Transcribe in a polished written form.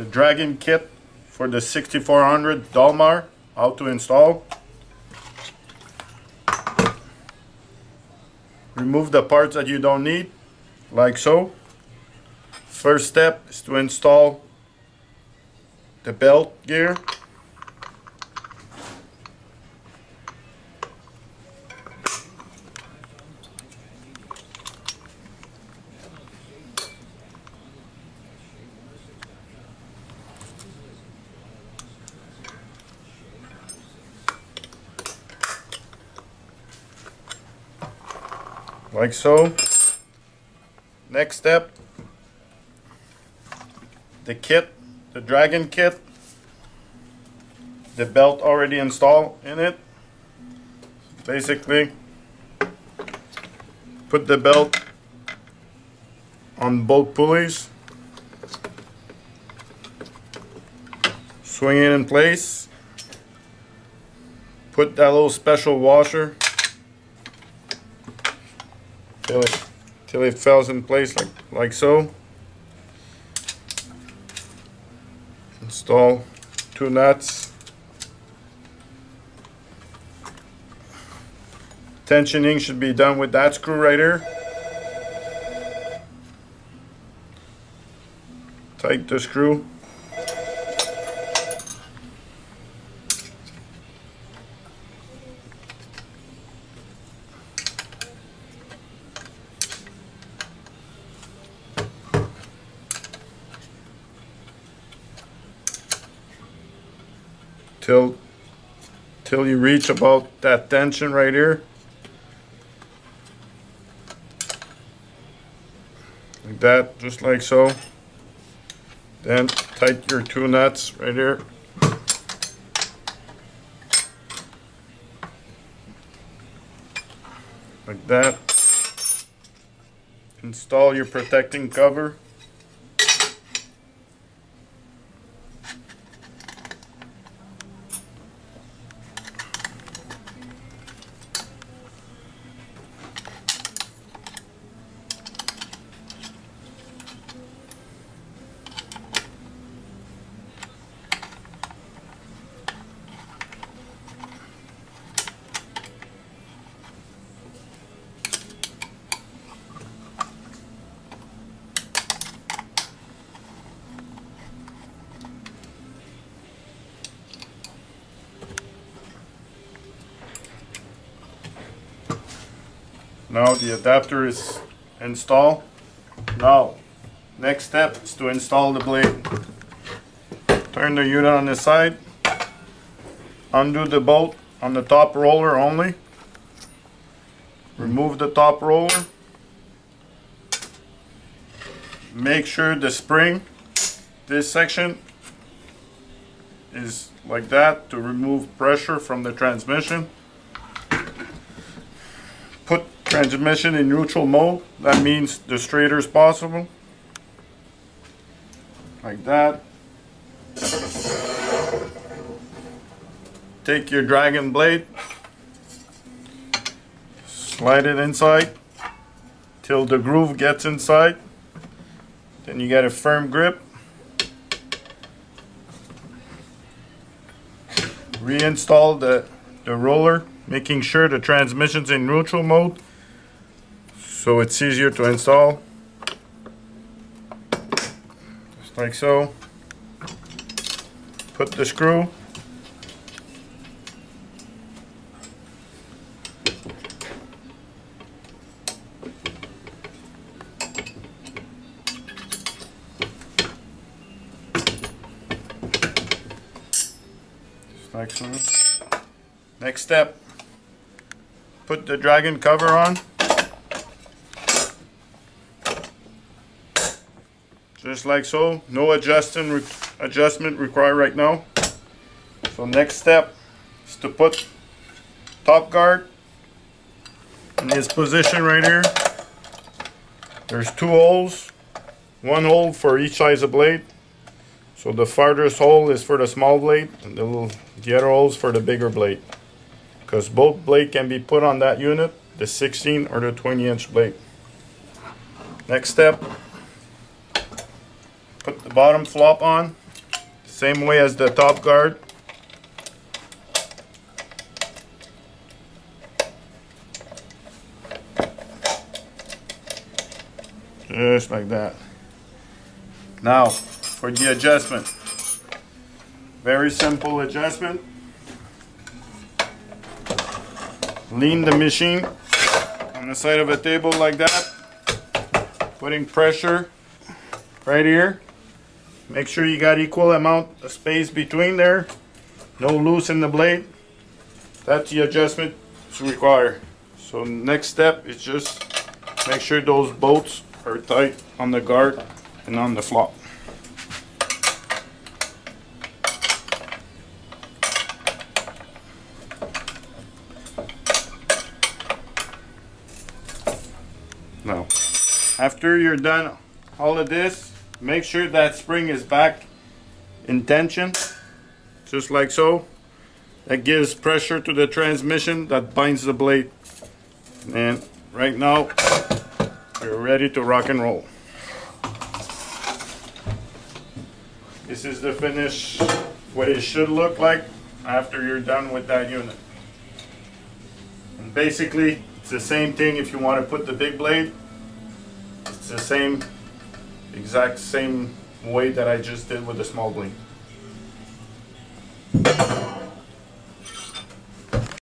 the Dragon kit for the 6400 Dalmar, how to install. Remove the parts that you don't need, like so. First step is to install the belt gear. Like so. Next step, the kit, the Dragon kit, the belt already installed in it. Basically, put the belt on both pulleys, swing it in place, put that little special washer till it falls in place like so. Install 2 nuts. Tensioning should be done with that screw right here. Tighten the screw. Till you reach about that tension right here, like that, just like so. Then tighten your 2 nuts right here, like that. Install your protecting cover. Now the adapter is installed. Now, next step is to install the blade. Turn the unit on the side. Undo the bolt on the top roller only. Remove the top roller. Make sure the spring, this section, is like that to remove pressure from the transmission. Put transmission in neutral mode. That means the straighter is possible. Like that. Take your Dragon blade, slide it inside till the groove gets inside. Then you get a firm grip. Reinstall the roller, making sure the transmission's in neutral mode so it's easier to install. Just like so. Put the screw. Just like so. Next step, put the Dragon cover on. Just like so. No adjustment required right now. So next step is to put top guard in its position right here. There's 2 holes, 1 hole for each size of blade. So the farthest hole is for the small blade and the other holes for the bigger blade, because both blade can be put on that unit, the 16 or the 20-inch blade. Next step, put the bottom flop on. same way as the top guard. Just like that. Now for the adjustment. Very simple adjustment. Lean the machine on the side of a table like that, putting pressure right here. Make sure you got equal amount of space between there, no loose in the blade. That's the adjustment to require. So next step is just make sure those bolts are tight on the guard and on the flop. Now, after you're done all of this, make sure that spring is back in tension, just like so. That gives pressure to the transmission that binds the blade. And right now, you're ready to rock and roll. This is the finish, what it should look like after you're done with that unit. And basically, it's the same thing if you want to put the big blade. It's the same, exact same way that I just did with the small blade.